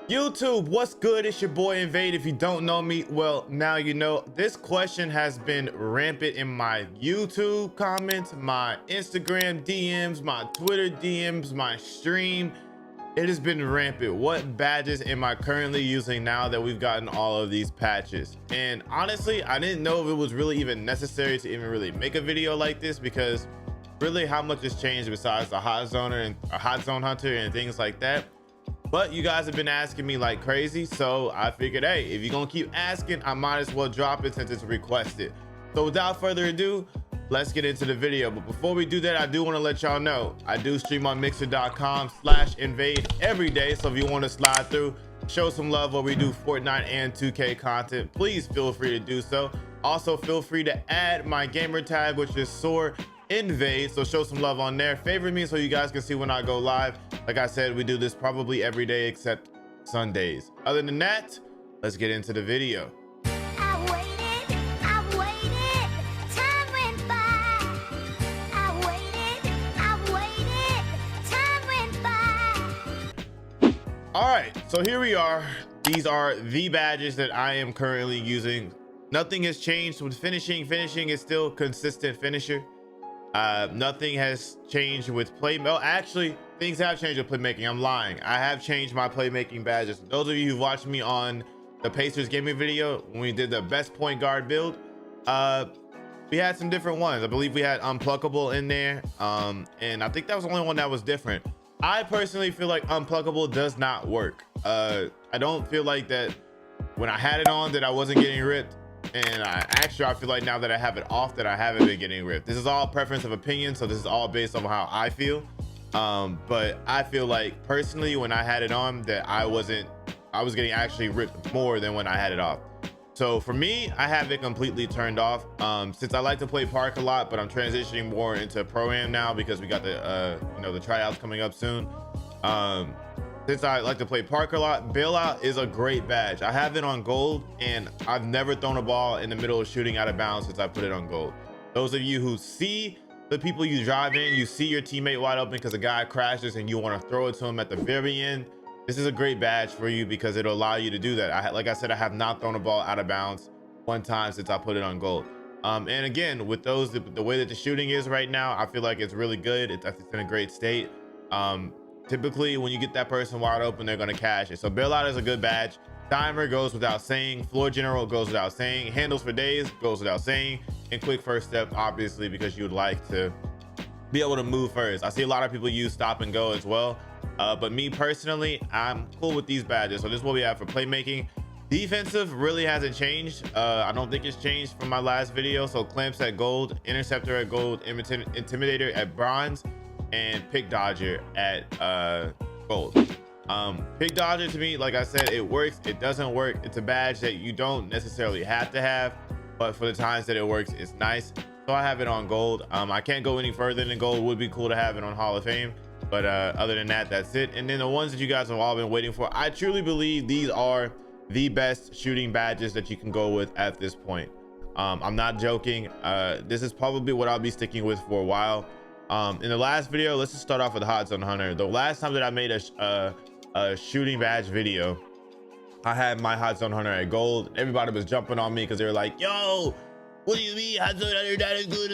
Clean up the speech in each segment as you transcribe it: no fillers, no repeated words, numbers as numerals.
YouTube, what's good? It's your boy Invade. If you don't know me, well, now you know. This question has been rampant in my YouTube comments, my Instagram DMs, my Twitter DMs, my stream. It has been rampant. What badges am I currently using now that we've gotten all of these patches? And honestly, I didn't know if it was really even necessary to even really make a video like this, because really how much has changed besides the hot zoner and a hot zone hunter and things like that. But you guys have been asking me like crazy, so I figured, hey, if you're gonna keep asking, I might as well drop it since it's requested. So without further ado, let's get into the video. But before we do that, I do want to let y'all know I do stream on mixer.com/invade every day. So if you want to slide through, show some love where we do Fortnite and 2K content, please feel free to do so. Also feel free to add my gamer tag, which is soar invade, so show some love on there. Favorite me so you guys can see when I go live. Like I said, we do this probably every day except Sundays. Other than that, let's get into the video. All right, so here we are. These are the badges that I am currently using. Nothing has changed with finishing. Finishing is still consistent finisher. Nothing has changed with play. Well, actually, things have changed with playmaking. I'm lying. I have changed my playmaking badges. Those of you who watched me on the Pacers gaming video when we did the best point guard build, we had some different ones. I believe we had unpluckable in there, and I think that was the only one that was different. I personally feel like unpluckable does not work. I don't feel like that when I had it on that I wasn't getting ripped. And I feel like now that I have it off that I haven't been getting ripped. This is all preference of opinion, so this is all based on how I feel. But I feel like personally when I had it on that I was getting actually ripped more than when I had it off. So for me, I have it completely turned off. Since I like to play park a lot, but I'm transitioning more into pro-am now because we got the the tryouts coming up soon. Since I like to play park a lot, bailout is a great badge. I have it on gold, and I've never thrown a ball in the middle of shooting out of bounds since I put it on gold. Those of you who see the people you drive in, you see your teammate wide open because a guy crashes and you want to throw it to him at the very end, this is a great badge for you because it'll allow you to do that. Like I said, I have not thrown a ball out of bounds one time since I put it on gold. And again, with those, the way that the shooting is right now, I feel like it's really good. It's in a great state. Typically when you get that person wide open, they're going to cash it. So bailout is a good badge. Timer goes without saying. Floor general goes without saying. Handles for days goes without saying. And quick first step, obviously, because you would like to be able to move first. I see a lot of people use stop and go as well. But me personally, I'm cool with these badges. So this is what we have for playmaking. Defensive really hasn't changed. I don't think it's changed from my last video. So clamps at gold, interceptor at gold, intimidator at bronze, and pick dodger at gold. Pick dodger, to me, like I said, it works, it doesn't work. It's a badge that you don't necessarily have to have, but for the times that it works, it's nice. So I have it on gold. I can't go any further than gold. Would be cool to have it on Hall of Fame, but other than that, that's it. And then the ones that you guys have all been waiting for, I truly believe these are the best shooting badges that you can go with at this point. I'm not joking. This is probably what I'll be sticking with for a while. In the last video, let's just start off with hot zone hunter. The last time that I made a shooting badge video, I had my hot zone hunter at gold. Everybody was jumping on me because they were like, yo, what do you mean hot zone hunter not as good?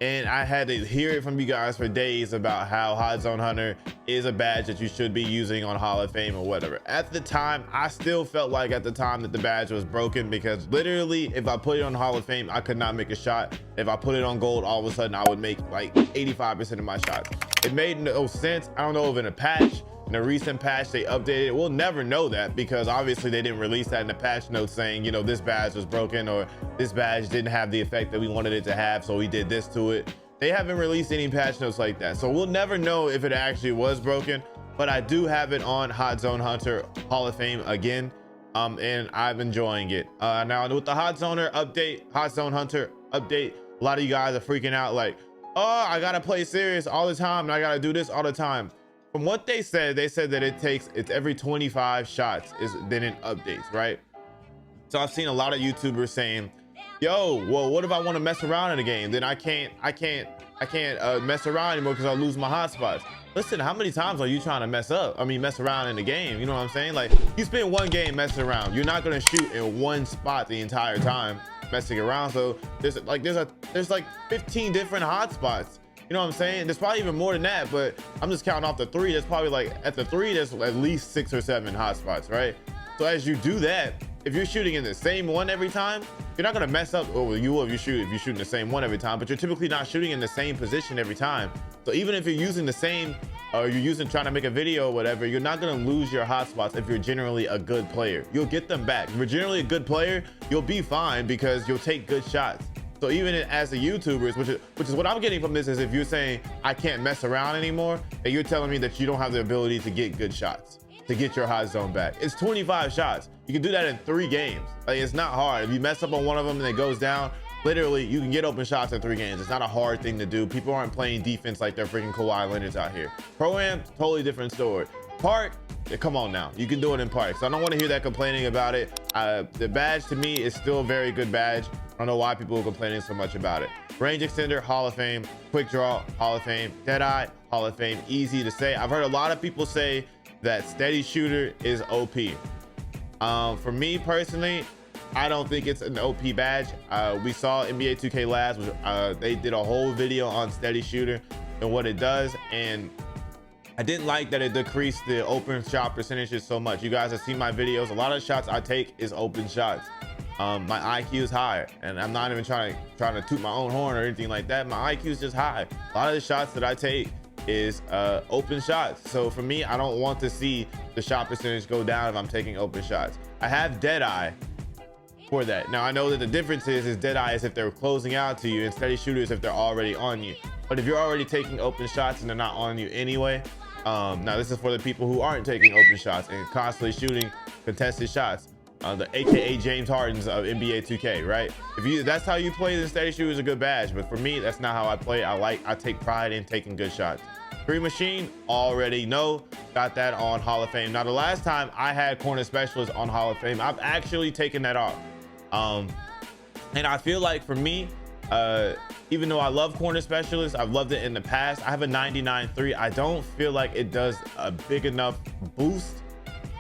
And I had to hear it from you guys for days about how hot zone hunter is a badge that you should be using on Hall of Fame or whatever. At the time, I still felt like at the time that the badge was broken, because literally if I put it on Hall of Fame, I could not make a shot. If I put it on gold, all of a sudden I would make like 85% of my shots. It made no sense. I don't know if in a patch, in a recent patch, they updated it. We'll never know that because obviously they didn't release that in the patch notes saying, this badge was broken or this badge didn't have the effect that we wanted it to have, so we did this to it. They haven't released any patch notes like that, so we'll never know if it actually was broken. But I do have it on Hot Zone Hunter Hall of Fame again, and I'm enjoying it. Now with the Hot Zone Hunter update, a lot of you guys are freaking out like, oh, I gotta play serious all the time and I gotta do this all the time. From what they said that it's every 25 shots then it updates, right? So I've seen a lot of YouTubers saying, yo, well, what if I want to mess around in a game? Then I can't mess around anymore because I'll lose my hotspots. Listen, how many times are you trying to mess around in the game? You know what I'm saying? Like, you spend one game messing around, you're not gonna shoot in one spot the entire time messing around. So there's like 15 different hotspots. You know what I'm saying? There's probably even more than that, but I'm just counting off the 3. There's probably like at the 3, there's at least 6 or 7 hotspots, right? So as you do that, if you're shooting in the same one every time, you're not gonna mess up. Well, you will if you're shooting the same one every time, but you're typically not shooting in the same position every time. So even if you're using the same, or trying to make a video or whatever, you're not gonna lose your hotspots if you're generally a good player. You'll get them back. If you're generally a good player, you'll be fine because you'll take good shots. So even as a YouTuber, which is what I'm getting from this, is if you're saying I can't mess around anymore, and you're telling me that you don't have the ability to get good shots, to get your hot zone back. It's 25 shots. You can do that in 3 games. Like, it's not hard. If you mess up on one of them and it goes down, literally you can get open shots in 3 games. It's not a hard thing to do. People aren't playing defense like they're freaking Kawhi Leonards out here. Pro-Am, totally different story. Park, yeah, come on now. You can do it in park. So I don't want to hear that complaining about it. The badge to me is still a very good badge. I don't know why people are complaining so much about it. Range extender, Hall of Fame. Quick draw, Hall of Fame. Deadeye, Hall of Fame. Easy to say. I've heard a lot of people say that steady shooter is OP. For me personally, I don't think it's an OP badge. We saw NBA 2K Labs, they did a whole video on steady shooter and what it does, and I didn't like that it decreased the open shot percentages so much. You guys have seen my videos. A lot of shots I take is open shots. My IQ is high, and I'm not even trying to toot my own horn or anything like that. My IQ is just high. A lot of the shots that I take is open shots. So for me, I don't want to see the shot percentage go down if I'm taking open shots. I have Deadeye for that. Now I know that the difference is Deadeye is if they're closing out to you, and steady shooters if they're already on you. But if you're already taking open shots and they're not on you anyway, now this is for the people who aren't taking open shots and constantly shooting contested shots. The AKA James Hardens of NBA 2K, right? If that's how you play, then steady shooter is a good badge. But for me, that's not how I play. I take pride in taking good shots. Free machine, already know, got that on Hall of Fame. Now the last time I had corner specialist on Hall of Fame, I've actually taken that off. And I feel like for me, even though I love corner specialist, I've loved it in the past, I have a 99.3. I don't feel like it does a big enough boost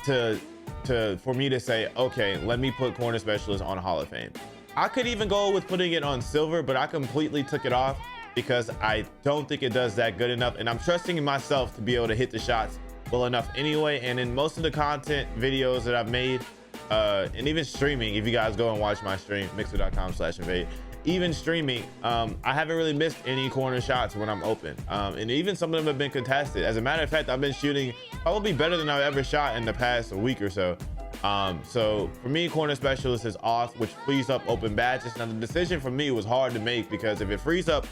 for me to say, okay, let me put corner specialist on Hall of Fame. I could even go with putting it on silver, but I completely took it off because I don't think it does that good enough, and I'm trusting in myself to be able to hit the shots well enough anyway. And in most of the content videos that I've made, and even streaming, if you guys go and watch my stream, mixer.com/invade, even streaming, I haven't really missed any corner shots when I'm open, and even some of them have been contested. As a matter of fact, I've been shooting probably better than I've ever shot in the past week or so. So for me, corner specialist is off, which frees up open badges. Now the decision for me was hard to make, because if it frees up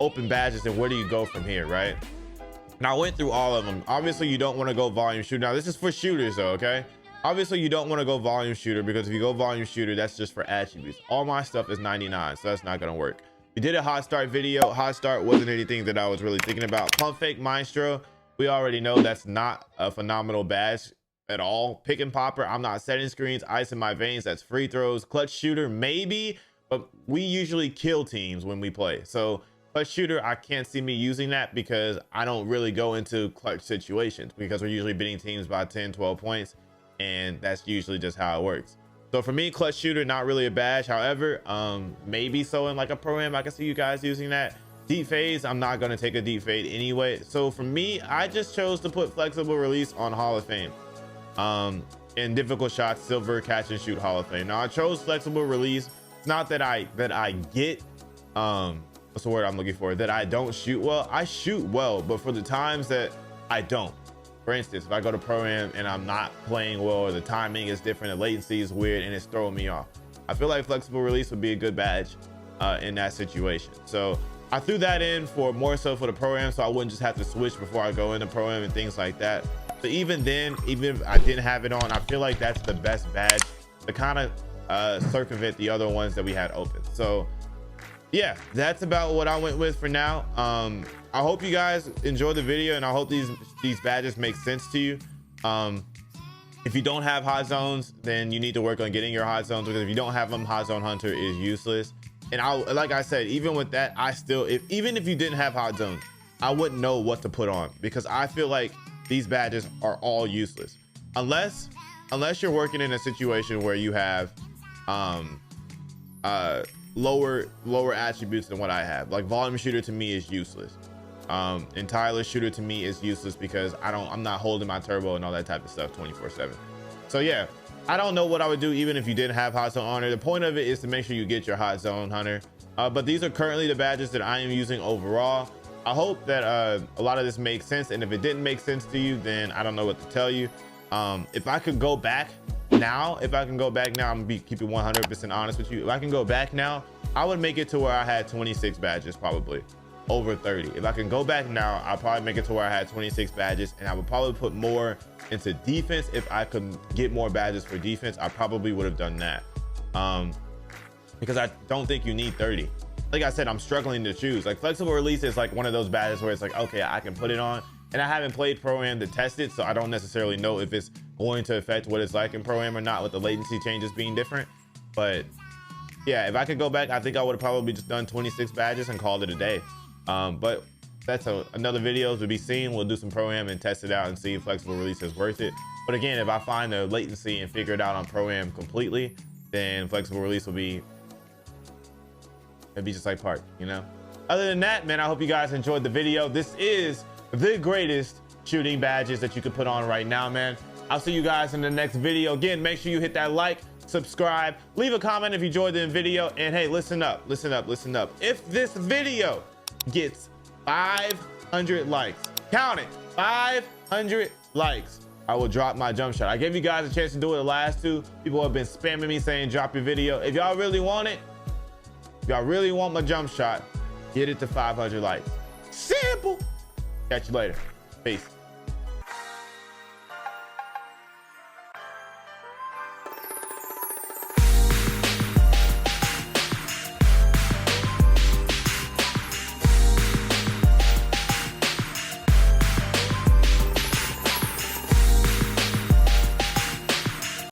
open badges, then where do you go from here, right? And I went through all of them. Obviously you don't want to go volume shooter. Now this is for shooters though, okay? Obviously you don't want to go volume shooter, because if you go volume shooter, that's just for attributes. All my stuff is 99, so that's not gonna work. We did a hot start video. Hot start wasn't anything that I was really thinking about. Pump fake maestro, we already know that's not a phenomenal badge at all. Pick and popper, I'm not setting screens. Ice in my veins, that's free throws. Clutch shooter, maybe, but we usually kill teams when we play. So clutch shooter, I can't see me using that, because I don't really go into clutch situations, because we're usually beating teams by 10-12 points, and that's usually just how it works. So for me, clutch shooter, not really a badge. However, maybe so in like a pro-am, I can see you guys using that. Deep phase, I'm not going to take a deep fade anyway. So for me, I just chose to put flexible release on Hall of Fame. In difficult shots, silver, catch and shoot, Hall of Fame. Now I chose flexible release. It's not that I get what's the word I'm looking for, that I don't shoot well. I shoot well, but for the times that I don't. For instance, if I go to pro-am and I'm not playing well, or the timing is different, the latency is weird, and it's throwing me off, I feel like flexible release would be a good badge in that situation. So I threw that in for more so for the pro-am, so I wouldn't just have to switch before I go into pro-am and things like that. So even then, even if I didn't have it on, I feel like that's the best badge to kind of circumvent the other ones that we had open. So yeah, that's about what I went with for now. I hope you guys enjoyed the video, and I hope these badges make sense to you. If you don't have hot zones, then you need to work on getting your hot zones, because if you don't have them, hot zone hunter is useless. And like I said, even with that, I still, even if you didn't have hot zones, I wouldn't know what to put on, because I feel like these badges are all useless unless you're working in a situation where you have lower attributes than what I have. Like volume shooter to me is useless. And tireless shooter to me is useless because I'm not holding my turbo and all that type of stuff 24/7. So yeah, I don't know what I would do even if you didn't have hot zone honor. The point of it is to make sure you get your hot zone hunter. But these are currently the badges that I am using overall. I hope that a lot of this makes sense, and if it didn't make sense to you, then I don't know what to tell you. If I could go back now, I'm gonna be keeping 100% honest with you. If I can go back now, I would make it to where I had 26 badges, probably over 30. If I can go back now, I'll probably make it to where I had 26 badges, and I would probably put more into defense. If I could get more badges for defense, I probably would have done that, because I don't think you need 30. Like I said, I'm struggling to choose. Like flexible release is like one of those badges where it's like, okay, I can put it on, and I haven't played Pro-Am to test it, so I don't necessarily know if it's going to affect what it's like in Pro-Am or not, with the latency changes being different. But yeah, if I could go back, I think I would have probably just done 26 badges and called it a day. But that's another video to be seen. We'll do some Pro-Am and test it out and see if flexible release is worth it. But again, if I find the latency and figure it out on Pro-Am completely, then flexible release will be, it'd be just like park, you know? Other than that, man, I hope you guys enjoyed the video. This is the greatest shooting badges that you could put on right now, man. I'll see you guys in the next video. Again, make sure you hit that like, subscribe, leave a comment if you enjoyed the video, and hey, listen up. If this video gets 500 likes, count it, 500 likes, I will drop my jump shot. I gave you guys a chance to do it the last two. People have been spamming me saying drop your video. If y'all really want it, if y'all really want my jump shot, get it to 500 likes. Simple. Catch you later. Peace.